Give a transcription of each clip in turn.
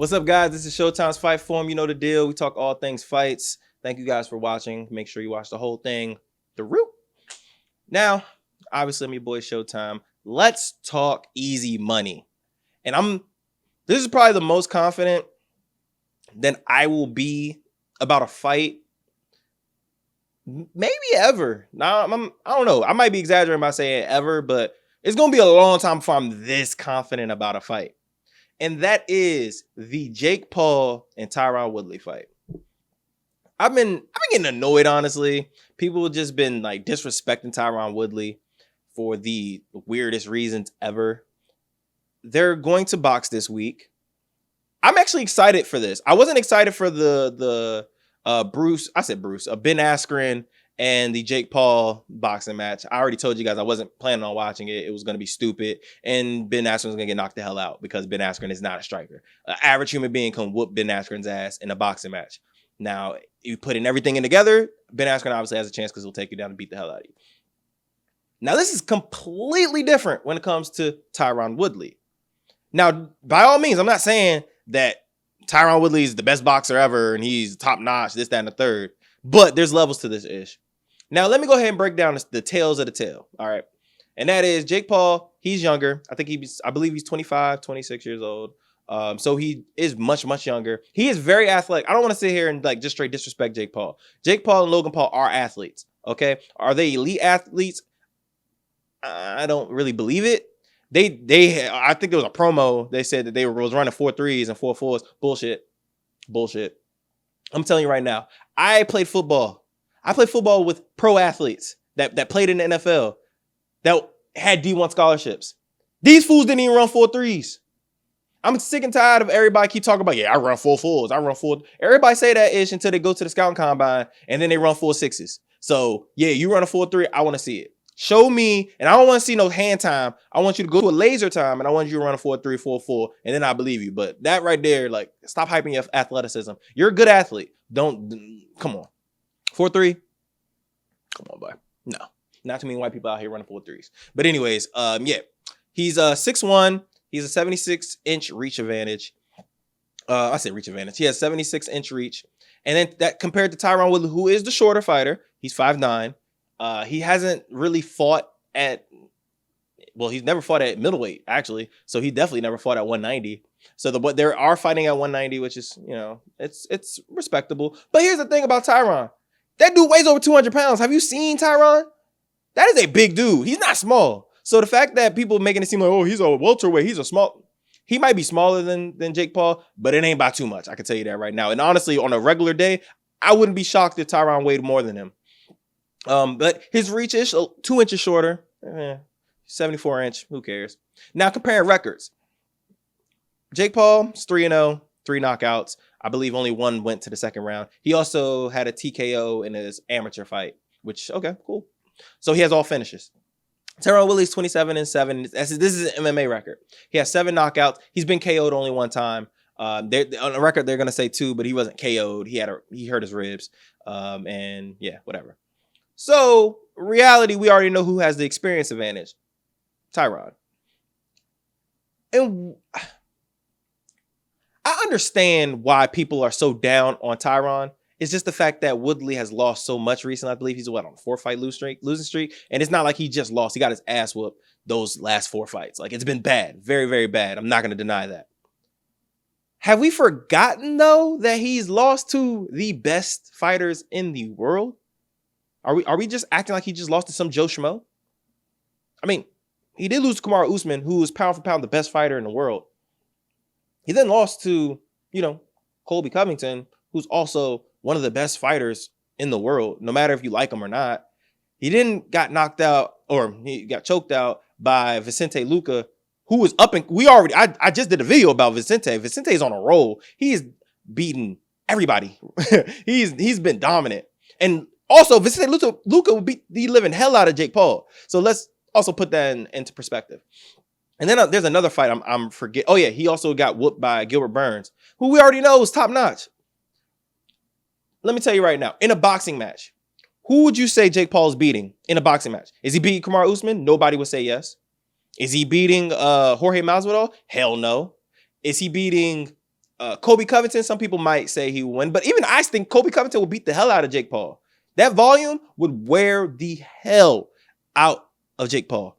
What's up, guys? This is Showtime's Fight Forum. You know the deal. We talk all things fights. Thank you guys for watching. Make sure you watch the whole thing. The root. Now, obviously, I'm your boy Showtime. Let's talk easy money. And this is probably the most confident that I will be about a fight maybe ever. Now, I don't know. I might be exaggerating by saying ever, but it's going to be a long time before I'm this confident about a fight. And that is the Jake Paul and Tyron Woodley fight. I've been getting annoyed, honestly. People have just been like disrespecting Tyron Woodley for the weirdest reasons ever. They're going to box this week. I'm actually excited for this. I wasn't excited for the Ben Askren and the Jake Paul boxing match. I already told you guys I wasn't planning on watching it. It was going to be stupid. And Ben Askren was going to get knocked the hell out because Ben Askren is not a striker. An average human being can whoop Ben Askren's ass in a boxing match. Now, you put in everything in together, Ben Askren obviously has a chance because he'll take you down and beat the hell out of you. Now, this is completely different when it comes to Tyron Woodley. Now, by all means, I'm not saying that Tyron Woodley is the best boxer ever and he's top notch, this, that, and the third. But there's levels to this ish. Now, let me go ahead and break down the tails of the tail. All right. And that is Jake Paul. He's younger. I believe he's 25, 26 years old. So he is much, much younger. He is very athletic. I don't want to sit here and like just straight disrespect Jake Paul. Jake Paul and Logan Paul are athletes. Okay. Are they elite athletes? I don't really believe it. I think there was a promo. They said that they was running 4.3s and 4.4s. Bullshit. I'm telling you right now. I played football. I played football with pro athletes that played in the NFL that had D1 scholarships. These fools didn't even run 4.3s. I'm sick and tired of everybody keep talking about, I run 4.4s. I run 4. Everybody say that ish until they go to the scouting combine and then they run 4.6s. So you run a 4.3. I want to see it. Show me, and I don't want to see no hand time. I want you to go to a laser time, and I want you to run a 4.3, 4.4, and then I believe you. But that right there, like, stop hyping your athleticism. You're a good athlete. Come on. 4.3? Come on, boy. No. Not too many white people out here running 4.3s. But anyways, he's 6'1". He's a 76-inch reach advantage. I say reach advantage. He has 76-inch reach. And then that compared to Tyron Woodley, who is the shorter fighter. He's 5'9". He hasn't really fought he's never fought at middleweight, actually. So he definitely never fought at 190. But there are fighting at 190, which is, it's respectable. But here's the thing about Tyron. That dude weighs over 200 pounds. Have you seen Tyron? That is a big dude. He's not small. So the fact that people making it seem like, he's a welterweight, he might be smaller than Jake Paul, but it ain't by too much. I can tell you that right now. And honestly, on a regular day, I wouldn't be shocked if Tyron weighed more than him. But his reach is 2 inches shorter, 74-inch. Who cares? Now comparing records, Jake Paul is 3-0, 3 knockouts. I believe only one went to the second round. He also had a TKO in his amateur fight, which okay, cool. So he has all finishes. Tyron Woodley's 27-7. This is an MMA record. He has 7 knockouts. He's been KO'd only one time. On the record, they're gonna say 2, but he wasn't KO'd. He hurt his ribs. And yeah, whatever. So, reality, we already know who has the experience advantage. Tyron. And I understand why people are so down on Tyron. It's just the fact that Woodley has lost so much recently. I believe he's on a 4-fight losing streak. And it's not like he just lost. He got his ass whooped those last 4 fights. Like, it's been bad. Very, very bad. I'm not going to deny that. Have we forgotten, though, that he's lost to the best fighters in the world? Are we just acting like he just lost to some Joe Schmo? I mean, he did lose to Kamaru Usman, who is pound for pound the best fighter in the world. He then lost to, Colby Covington, who's also one of the best fighters in the world, no matter if you like him or not. He then got knocked out, or he got choked out by Vicente Luque, who was up and I just did a video about Vicente. Vicente's on a roll. He's beaten everybody. He's been dominant. And also, Vicente Luque would beat the living hell out of Jake Paul. So let's also put that into perspective. And then there's another fight I'm forget. Oh yeah, he also got whooped by Gilbert Burns, who we already know is top notch. Let me tell you right now, in a boxing match, who would you say Jake Paul is beating in a boxing match? Is he beating Kamaru Usman? Nobody would say yes. Is he beating Jorge Masvidal? Hell no. Is he beating Kobe Covington, some people might say he would win, but even I think Kobe Covington would beat the hell out of Jake Paul. That volume would wear the hell out of Jake Paul.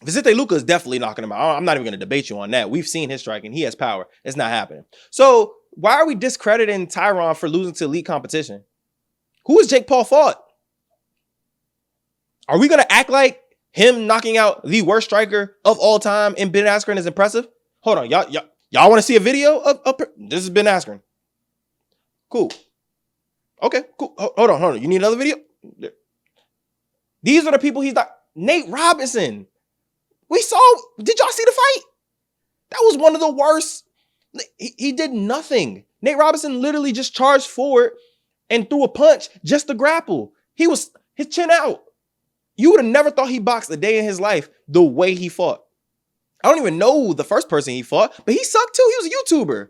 Vicente Luca is definitely knocking him out. I'm not even going to debate you on that. We've seen his striking. He has power. It's not happening. So why are we discrediting Tyron for losing to elite competition? Who has Jake Paul fought? Are we going to act like him knocking out the worst striker of all time in Ben Askren is impressive? Hold on. Y'all want to see a video of this is Ben Askren. Cool. Okay, cool. Hold on. You need another video? These are the people he's not. Nate Robinson. Did y'all see the fight? That was one of the worst. He did nothing. Nate Robinson literally just charged forward and threw a punch just to grapple. He was his chin out. You would have never thought he boxed a day in his life the way he fought. I don't even know the first person he fought, but he sucked too. He was a YouTuber.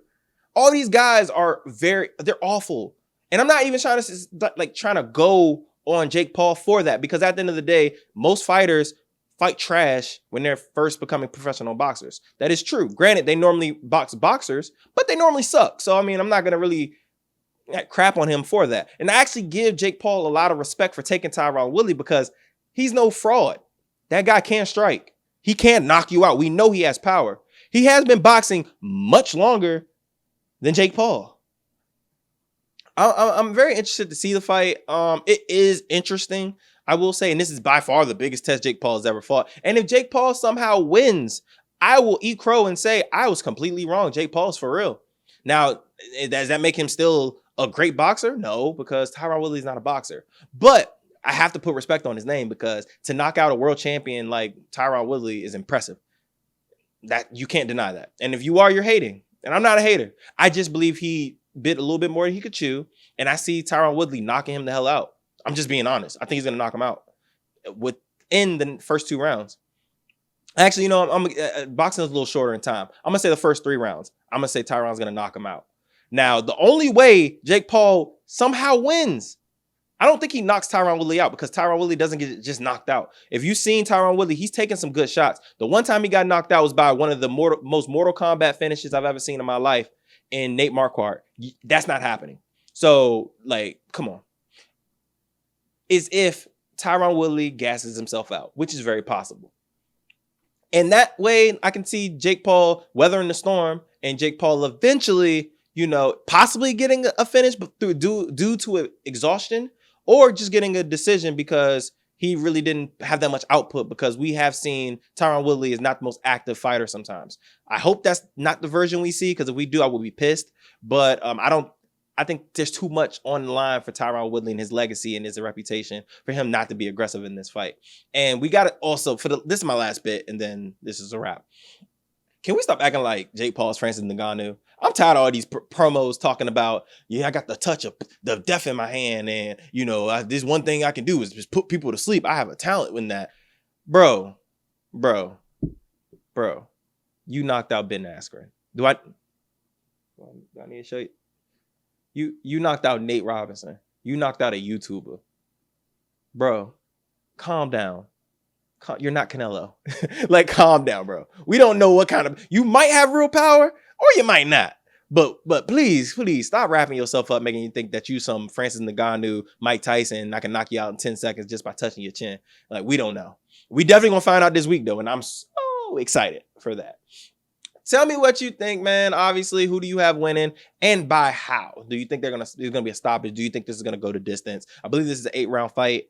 All these guys they're awful. And I'm not even trying to go on Jake Paul for that, because at the end of the day, most fighters fight trash when they're first becoming professional boxers. That is true. Granted, they normally box boxers, but they normally suck. So, I mean, I'm not going to really crap on him for that. And I actually give Jake Paul a lot of respect for taking Tyron Woodley, because he's no fraud. That guy can't strike. He can't knock you out. We know he has power. He has been boxing much longer than Jake Paul. I'm very interested to see the fight. It is interesting, I will say, and this is by far the biggest test Jake Paul has ever fought. And if Jake Paul somehow wins, I will eat crow and say I was completely wrong. Jake Paul's for real. Now, does that make him still a great boxer? No, because Tyron Woodley's not a boxer. But I have to put respect on his name, because to knock out a world champion like Tyron Woodley is impressive. That you can't deny that. And if you are, you're hating. And I'm not a hater. I just believe he bit a little bit more than he could chew. And I see Tyron Woodley knocking him the hell out. I'm just being honest. I think he's going to knock him out within the first 2 rounds. Actually, boxing is a little shorter in time. I'm going to say the first 3 rounds. I'm going to say Tyron's going to knock him out. Now, the only way Jake Paul somehow wins, I don't think he knocks Tyron Woodley out, because Tyron Woodley doesn't get just knocked out. If you've seen Tyron Woodley, he's taken some good shots. The one time he got knocked out was by one of the most Mortal Kombat finishes I've ever seen in my life, in Nate Marquardt. That's not happening. So, come on. Is if Tyron Woodley gasses himself out, which is very possible. And that way, I can see Jake Paul weathering the storm, and Jake Paul eventually, possibly getting a finish due to exhaustion, or just getting a decision because he really didn't have that much output, because we have seen Tyron Woodley is not the most active fighter sometimes. I hope that's not the version we see, because if we do, I will be pissed. But I think there's too much on the line for Tyron Woodley and his legacy and his reputation for him not to be aggressive in this fight. And we got to also, this is my last bit, and then this is a wrap. Can we stop acting like Jake Paul's Francis Ngannou? I'm tired of all these promos talking about, I got the touch of the death in my hand, and, this one thing I can do is just put people to sleep. I have a talent in that. Bro, you knocked out Ben Askren. Do I need to show you? You knocked out Nate Robinson. You knocked out a YouTuber. Bro, calm down. You're not Canelo. Calm down, bro. We don't know what kind of... You might have real power, or you might not. But please stop wrapping yourself up, making you think that you some Francis Ngannou, Mike Tyson, I can knock you out in 10 seconds just by touching your chin. We don't know. We definitely gonna find out this week, though, and I'm so excited for that. Tell me what you think, man. Obviously, who do you have winning, and by how? Do you think there's gonna be a stoppage? Do you think this is gonna go to distance? I believe this is an 8-round fight,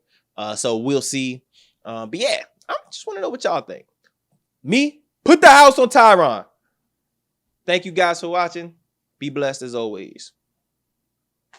so we'll see. But yeah, I just want to know what y'all think. Me, put the house on Tyron. Thank you guys for watching. Be blessed as always.